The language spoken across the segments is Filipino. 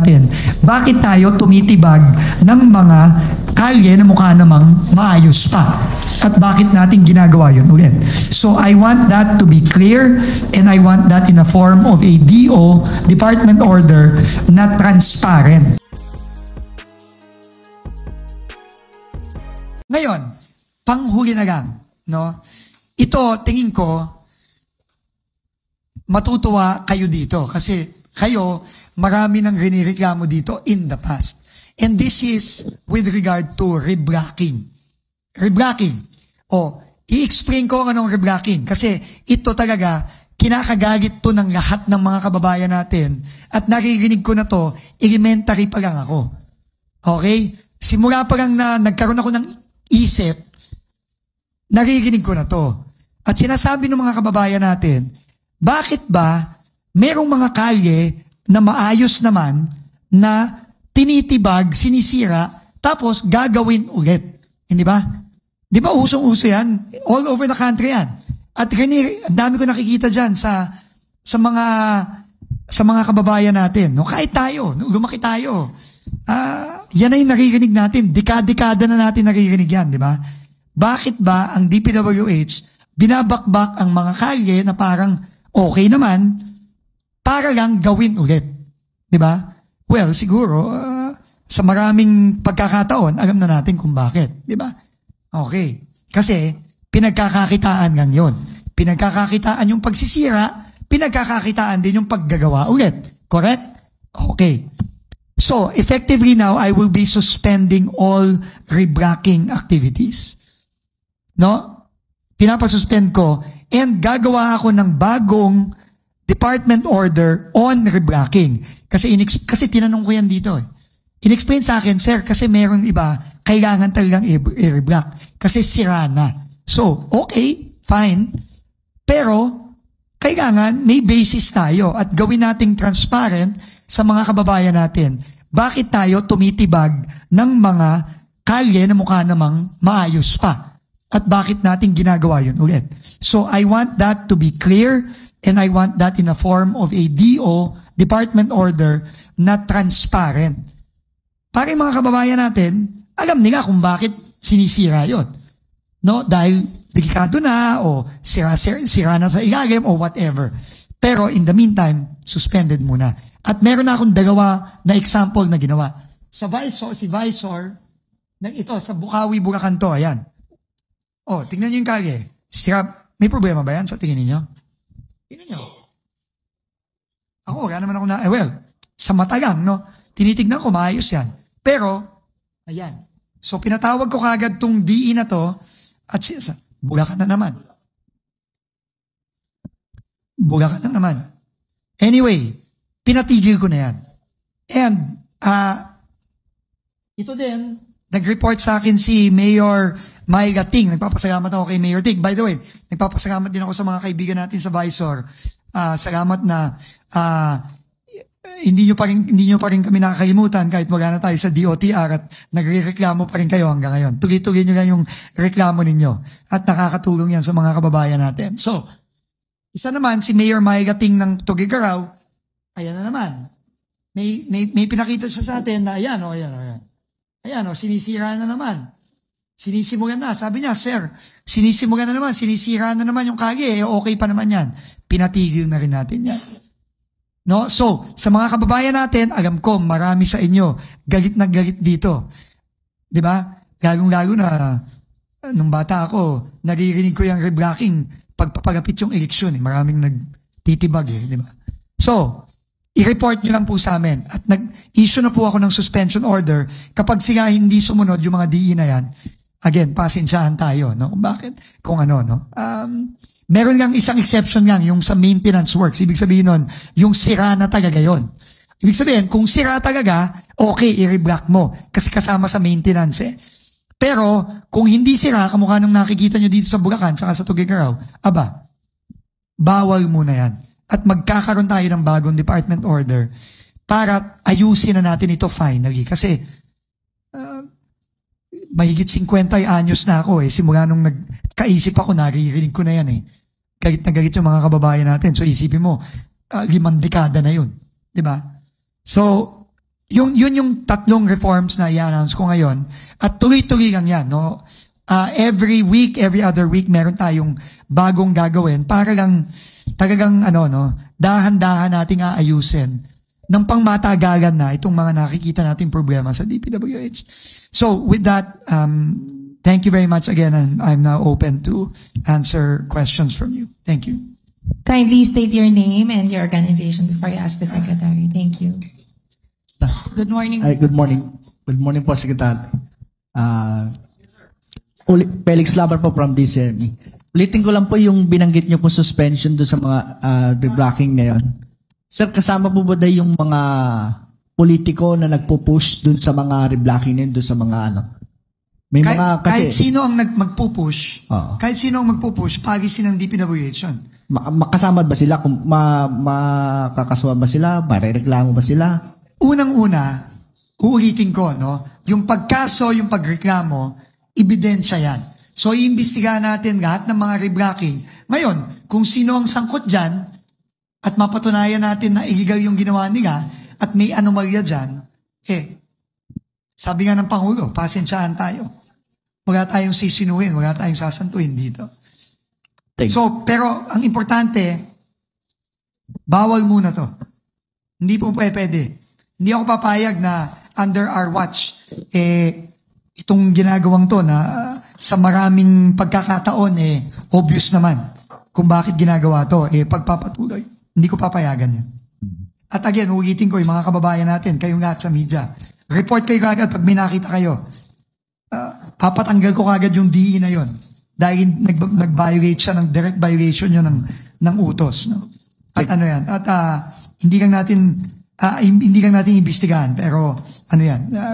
natin, bakit tayo tumitibag ng mga kalye na mukha namang maayos pa? At bakit natin ginagawa yun ulit? So I want that to be clear, and I want that in a form of a DO, department order, na transparent. Ngayon, panghuli na lang, no? Ito, tingin ko, matutuwa kayo dito kasi kayo, marami nang rinireklamo dito in the past. And this is with regard to reblocking. Reblocking. I-explain ko anong reblocking kasi ito talaga, kinakagalit to ng lahat ng mga kababayan natin at naririnig ko na to, elementary pa lang ako. Okay? Simula pa lang na nagkaroon ako ng isip, naririnig ko na to. At sinasabi ng mga kababayan natin, bakit ba merong mga kalye na maayos naman na tinitibag, sinisira, tapos gagawin ulit? Hindi ba? Di ba usong-uso yan? All over the country yan. At ang dami ko nakikita dyan sa mga kababayan natin. No? Kahit tayo, no? Lumaki tayo. Yan ay naririnig natin. Dekada na natin naririnig yan, di ba? Bakit ba ang DPWH binabakbak ang mga kalye na parang okay naman para lang gawin ulit? Di ba? Well, siguro, sa maraming pagkakataon, alam na natin kung bakit. Di ba? Okay. Kasi, pinagkakakitaan lang yun. Pinagkakakitaan yung pagsisira, pinagkakakitaan din yung paggagawa ulit. Correct? Okay. So, effectively now, I will be suspending all reblocking activities. No? Pinapasuspend ko and gagawa ako ng bagong department order on reblocking. Kasi tinanong ko yan dito. In-explain sa akin, sir, kasi meron iba, kailangan talagang i-reblock. Kasi sira na. So, okay, fine. Pero, kailangan may basis tayo at gawin nating transparent sa mga kababayan natin. Bakit tayo tumitibag ng mga kalye na mukha namang maayos pa? At bakit natin ginagawa yun ulit? So, I want that to be clear, and I want that in a form of a DO, department order, na transparent. Para yung mga kababayan natin, alam nila kung bakit sinisira yun. No? Dahil delikado na, o sira na sa ilalim, o whatever. Pero in the meantime, suspended muna. At meron na akong dalawa na example na ginawa. Si Visor, ito, sa Bukawi, Bulacan to, ayan. Tingnan nyo yung kalye. May problema ba yan sa tingin ninyo? Tingnan nyo. Ako, wala naman ako sa mata lang, no? Tinitignan ko, maayos yan. Pero, ayan. So, pinatawag ko kagad tong DE na to, at Bulacan na naman. Bulacan na naman. Anyway, pinatigil ko na yan. And, ito din, nag-report sa akin si Mayor Myla Ting. Nagpapasalamat ako kay Mayor Ting. By the way, nagpapasalamat din ako sa mga kaibigan natin sa Visor. Salamat na hindi nyo pa rin kami nakakalimutan kahit wala na tayo sa DOTR at nagre-reklamo pa rin kayo hanggang ngayon. Tuloy-tuloy nyo lang yung reklamo ninyo at nakakatulong yan sa mga kababayan natin. So, isa naman si Mayor Myla Ting ng Tuguegarao, ayan na naman. May pinakita siya sa atin na ayan, sinisira na naman. Sinisimulan na. Sabi niya, sir, sinisimulan na naman, sinisira na naman yung kalye, okay pa naman yan. Pinatigil na rin natin yan. No? So, sa mga kababayan natin, alam ko, marami sa inyo, galit na galit dito. Diba? Lalong-lalo na, nung bata ako, naririnig ko yung reblocking pagpapagapit yung eleksyon. Maraming nagtitibag. Diba? So, i-report nyo lang po sa amin. At nag-issue na po ako ng suspension order kapag sila hindi sumunod yung mga DE na yan. Again, pasensyahan tayo, no? Bakit? Kung ano, no? Meron lang isang exception lang, yung sa maintenance works. Ibig sabihin nun, yung sira na talaga yon. Ibig sabihin, kung sira talaga, okay, i-reblock mo. Kasi kasama sa maintenance eh. Pero, kung hindi sira, kamukha nung nakikita nyo dito sa Bulacan, saka sa Tuguegarao, bawal muna yan. At magkakaroon tayo ng bagong department order para ayusin na natin ito finally. Kasi, mahigit 50 anyos na ako eh. Simula nung nagkaisip ako, naririnig ko na yan eh. Galit na galit yung mga kababayan natin. So isipin mo, 5 dekada na yun. Diba? So, Yun yung tatlong reforms na i-announce ko ngayon. At tuloy-tuloy lang yan, no? Every week, every other week, meron tayong bagong gagawin para lang talagang, dahan-dahan nating aayusin ng pangmatagalan na itong mga nakikita nating problema sa DPWH. So, with that, thank you very much again, and I'm now open to answer questions from you. Thank you. Kindly state your name and your organization before you ask the Secretary. Thank you. Good morning. Good morning. Good morning po, Secretary. Felix Labar po from DCME. Ulitin ko lang po yung binanggit niyo po suspension doon sa mga reblocking ngayon. Sir, kasama po ba yung mga politiko na nagpo-push doon sa mga reblocking ngayon, doon sa mga May mga kasi kahit sino ang magpo-push, kahit sino ang magpo-push, policy ng DPWH yun. Makasama ba sila? Makakasuhan ba sila? Marereklamo ba sila? Unang-una, uulitin ko, yung pagkaso, yung pagreklamo, ebidensya yan. So, iimbestigahan natin lahat ng mga reblocking. Ngayon, kung sino ang sangkot dyan, at mapatunayan natin na illegal yung ginawa nila, at may anomalya dyan, sabi nga ng Pangulo, pasensyahan tayo. Wala tayong sisinuhin, wala tayong sasantuhin dito. So, pero ang importante, bawal muna to. Hindi po pwede. Hindi ako papayag na under our watch, itong ginagawang to na sa maraming pagkakataon, obvious naman kung bakit ginagawa to, pagpapatuloy. Hindi ko papayagan yan. At again, ulitin ko yung mga kababayan natin, kayong lahat sa media. Report kayo kagad pag may nakita kayo. Papatanggal ko kagad yung DE na yon dahil nag-violate siya ng direct violation yun ng utos. No? At hindi lang natin imbestigahan, pero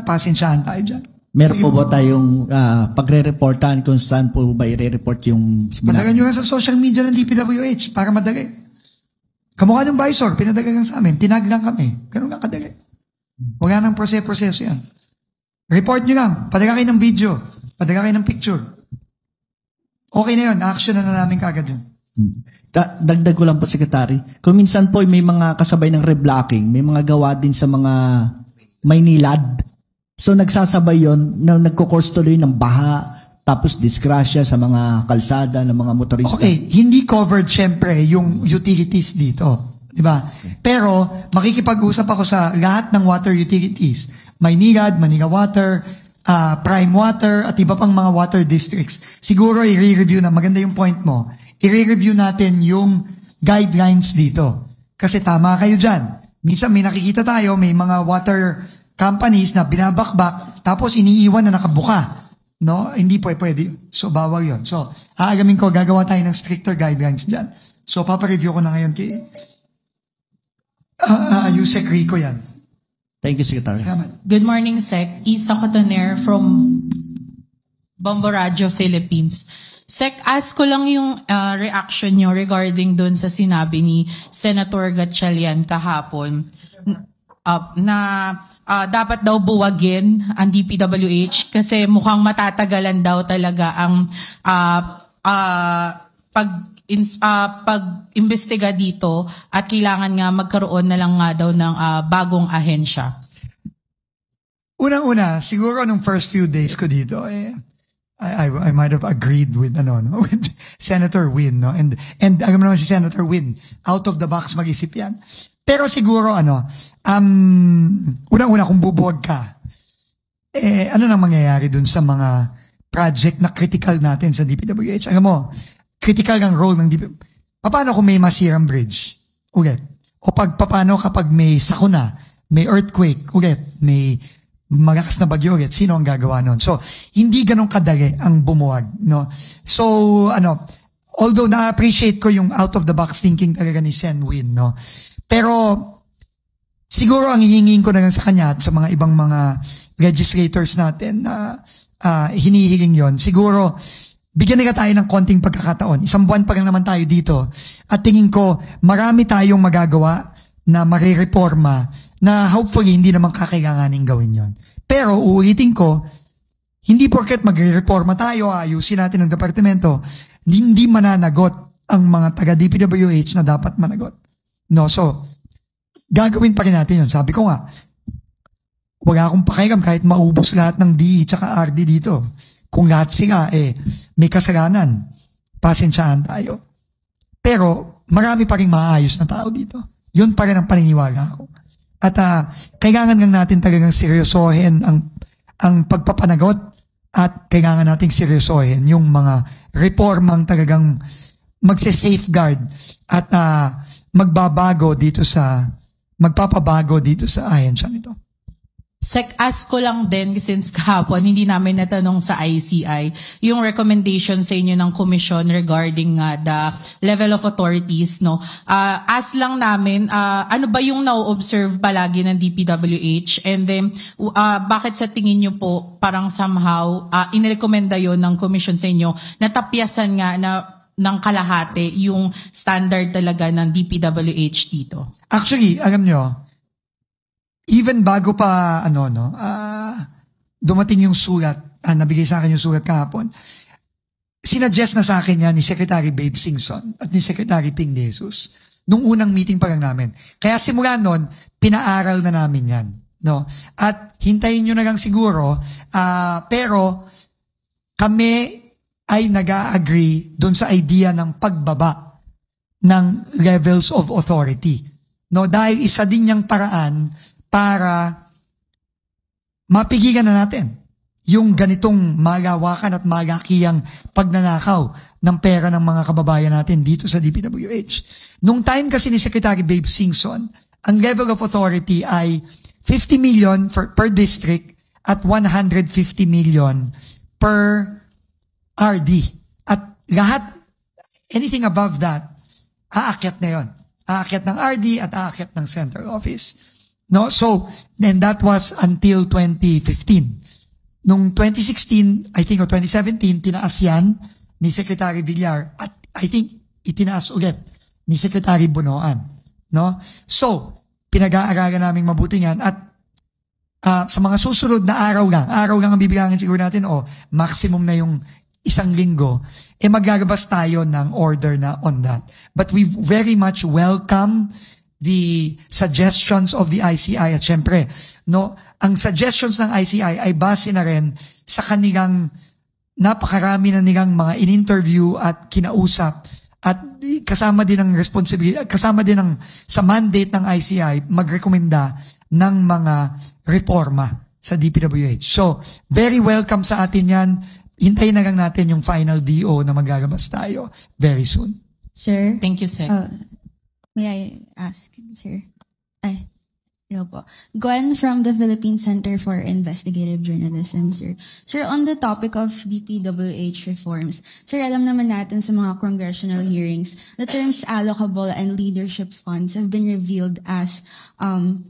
pasensyahan tayo dyan. Meron po ba tayong pagre-reportan kung saan po ba i-report yung... Padagan nyo lang sa social media ng DPWH para madali. Kamukha ng visor, pinadagan lang sa amin, tinag lang kami. Ganun lang kadali. Wala nang proseso yan. Report nyo lang, padagan kayo ng video, padagan kayo ng picture. Okay na yun, action na namin kagad yun. Dagdag ko lang po, Secretary. Kung minsan po may mga kasabay ng reblocking, may mga gawa din sa mga Maynilad. So nagsasabay yon na nagko-cause tuloy ng baha, tapos disgrasya sa mga kalsada ng mga motorista. Okay, hindi covered syempre yung utilities dito. Diba? Pero makikipag-usap ako sa lahat ng water utilities. Maynilad, Manila Water, Prime Water, at iba pang mga water districts. Siguro i-review na, maganda yung point mo, i-review natin yung guidelines dito. Kasi tama kayo dyan. Minsan may nakikita tayo, may mga water companies na binabakbak, tapos iniiwan na nakabuka. No? Hindi pwede. So, bawal yun. So, aagamin ko, gagawa tayo ng stricter guidelines dyan. So, papareview ko na ngayon kay Yusek Rico yan. Thank you, Secretary. Salamat. Good morning, Sec. Isa Cotoner from Bombo Radio, Philippines. Sec, ask ko lang yung reaction nyo regarding dun sa sinabi ni Senator Gatchalian kahapon na dapat daw buwagin ang DPWH kasi mukhang matatagalan daw talaga ang pag-imbestiga dito at kailangan nga magkaroon na lang nga daw ng bagong ahensya. Unang-una, siguro nung first few days ko dito, I might have agreed with with Senator Win, no? And alam mo naman si Senator Win, out of the box mag-isip yan. Pero siguro unang-una kung bubuwag ka, ano nang mangyayari dun sa mga project na critical natin sa DPWH? Alam mo, critical ang role ng DPWH. Paano kung may masirang bridge? Ulit. O paano kapag may sakuna, may earthquake, ulit, may malakas na bagyo ulit, sino ang gagawa nun? So, hindi ganun kadali ang bumuwag, no? So, although na-appreciate ko yung out-of-the-box thinking talaga ni Sen Win, no? Pero, siguro ang hihingin ko na lang sa kanya at sa mga ibang mga legislators natin na hinihiling yon, siguro, bigyan nila tayo ng konting pagkakataon. Isang buwan pa lang naman tayo dito. At tingin ko, marami tayong magagawa na marireforma na hopefully hindi naman kakailanganin gawin yon. Pero uulitin ko, hindi porket magre-reforma tayo, ayusin natin ang departamento, hindi mananagot ang mga taga-DPWH na dapat managot. No, so, gagawin pa rin natin yun. Sabi ko nga, wala akong pakialam kahit maubos lahat ng DE tsaka RD dito. Kung lahat sila, may kasalanan. Pasensyahan tayo. Pero, marami pa rin maayos na tao dito. Yun pa rin ang paniniwala ko. At kailangan lang natin talagang seryosohin ang pagpapanagot at kailangan nating seryosohin yung mga reformang talagang magse-safeguard at magpapabago dito sa ahensya nito. Sec, ask ko lang din, since kahapon, hindi namin natanong sa ICI, yung recommendation sa inyo ng commission regarding the level of authorities, no? Ask lang namin, ano ba yung na-observe palagi ng DPWH? And then, bakit sa tingin nyo po, parang somehow, inirekomenda yon ng commission sa inyo, natapyasan nga ng kalahati yung standard talaga ng DPWH dito? Actually, alam nyo, even bago pa dumating yung sulat, nabigay sa akin yung sulat kahapon, sinuggest na sa akin yan ni Secretary Babe Singson at ni Secretary Ping De Jesus nung unang meeting pa lang namin. Kaya simula nun, pinaaral na namin yan. No? At hintayin nyo na lang siguro, pero kami ay nag-agree dun sa idea ng pagbaba ng levels of authority. No? Dahil isa din niyang paraan para mapigilan na natin yung ganitong malawakan at malakiyang pagnanakaw ng pera ng mga kababayan natin dito sa DPWH. Nung time kasi ni Secretary Babe Singson, ang level of authority ay 50 million per district at 150 million per RD. At lahat, anything above that, aakyat na yon. Aakyat ng RD at aakyat ng central office. No, so then that was until 2015. Nung 2016, I think, o 2017, tinaas yan ni Secretary Villar at I think itinaas ulit ni Secretary Bonoan. No? So, pinag-aaralan namin mabuti yan at sa mga susunod na araw lang ang bibilangin siguro natin maximum na yung isang linggo, maglalabas tayo ng order na on that. But we very much welcome the suggestions of the ICI at syempre, no, ang suggestions ng ICI ay base na rin sa kanilang napakarami na nilang mga in-interview at kinausap at kasama din ang responsibility, kasama din ang sa mandate ng ICI magrekomenda ng mga reforma sa DPWH. So, very welcome sa atin yan. Hintayin na lang natin yung final DO na maglalabas tayo very soon. Sir? Thank you, Sec. May I ask, sir? Hello po. Gwen from the Philippine Center for Investigative Journalism, sir. Sir, on the topic of DPWH reforms, sir, alam naman natin sa mga congressional hearings, the terms allocable and leadership funds have been revealed as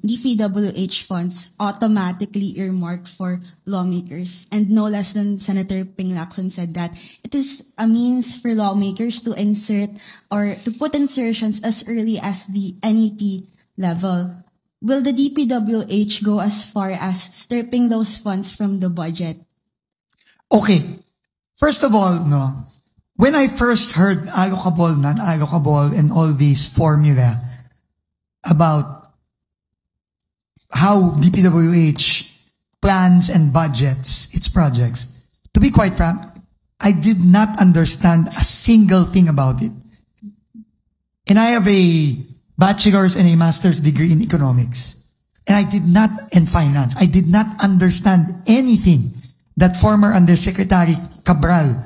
DPWH funds automatically earmarked for lawmakers. And no less than Senator Ping Lacson said that it is a means for lawmakers to insert or to put insertions as early as the NEP level. Will the DPWH go as far as stripping those funds from the budget? Okay. First of all, no, when I first heard allocable, non-allocable, and all these formula about how DPWH plans and budgets its projects, to be quite frank, I did not understand a single thing about it. And I have a bachelor's and a master's degree in economics. And finance. I did not understand anything that former Undersecretary Cabral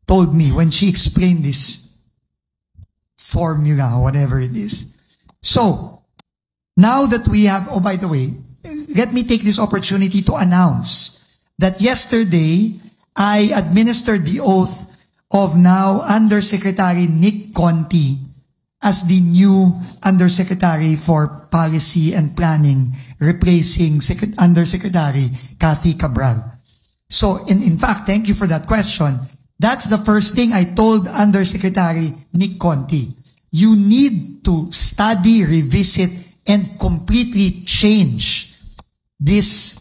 told me when she explained this formula or whatever it is. So, now that we have, by the way, let me take this opportunity to announce that yesterday, I administered the oath of now Undersecretary Nick Conti as the new Undersecretary for Policy and Planning, replacing Undersecretary Cathy Cabral. So, in fact, thank you for that question. That's the first thing I told Undersecretary Nick Conti. You need to study, revisit, and completely change this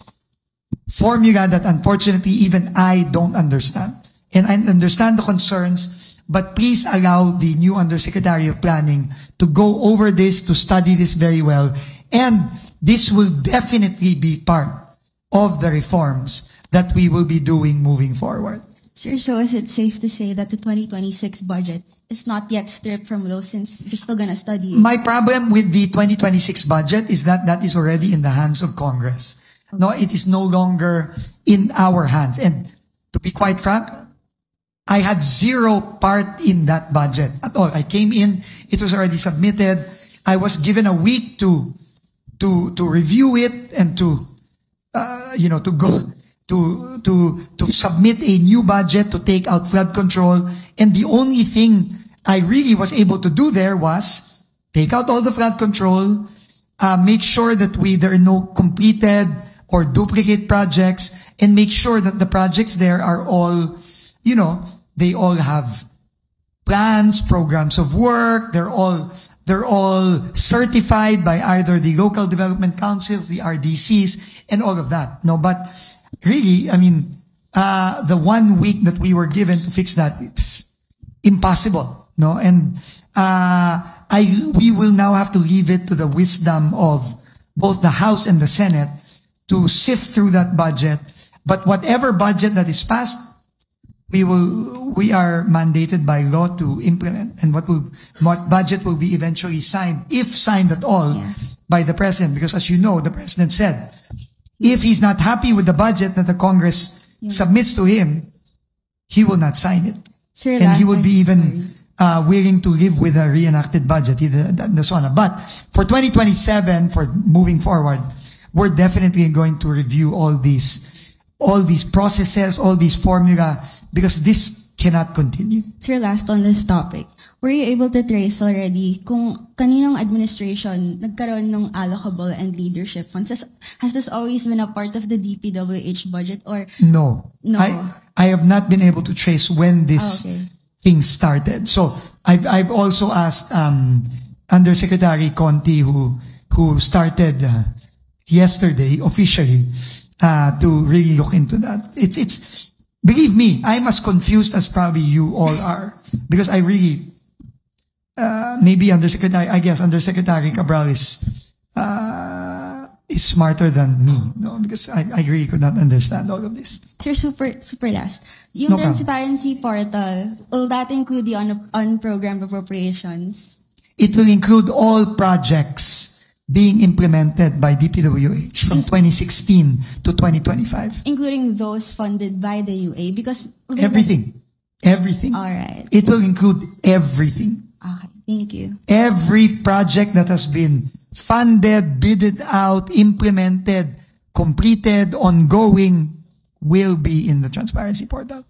formula that unfortunately even I don't understand. And I understand the concerns, but please allow the new Undersecretary of Planning to go over this, to study this very well. And this will definitely be part of the reforms that we will be doing moving forward. Sir, so is it safe to say that the 2026 budget is not yet stripped from those since you're still gonna study it? My problem with the 2026 budget is that that is already in the hands of Congress. No, it is no longer in our hands. And to be quite frank, I had zero part in that budget at all. I came in, it was already submitted. I was given a week to review it and to submit a new budget to take out flood control. And the only thing I really was able to do there was take out all the flood control, make sure that there are no completed or duplicate projects, and make sure that the projects there are all, they all have plans, programs of work. They're all certified by either the local development councils, the RDCs, and all of that. No, but really, I mean, the 1 week that we were given to fix that, it's impossible. No, and we will now have to leave it to the wisdom of both the House and the Senate to sift through that budget. But whatever budget that is passed, we are mandated by law to implement, and what budget will be eventually signed, if signed at all, by the President. Because as you know, the President said, if he's not happy with the budget that the Congress submits to him, he will not sign it. Sir, and he would be even willing to live with a reenacted budget, the SONA. But for 2027, for moving forward, we're definitely going to review all these processes, all these formula, because this cannot continue. Sir, last on this topic, were you able to trace already kung kaninong administration nagkaroon ng allocable and leadership funds? Has this always been a part of the DPWH budget or? No. No. I have not been able to trace when this thing started. So I've also asked Undersecretary Conti, who started yesterday officially to really look into that. It's believe me, I'm as confused as probably you all are, because I really maybe Undersecretary Cabral is smarter than me, no? Because I really could not understand all of this. Sir, super last. Yung transparency portal, will that include the unprogrammed appropriations? It will include all projects being implemented by DPWH from 2016 to 2025. Including those funded by the UA, because everything. All right. It will include everything. Okay, thank you. Every project that has been funded, bidded out, implemented, completed, ongoing, will be in the transparency portal.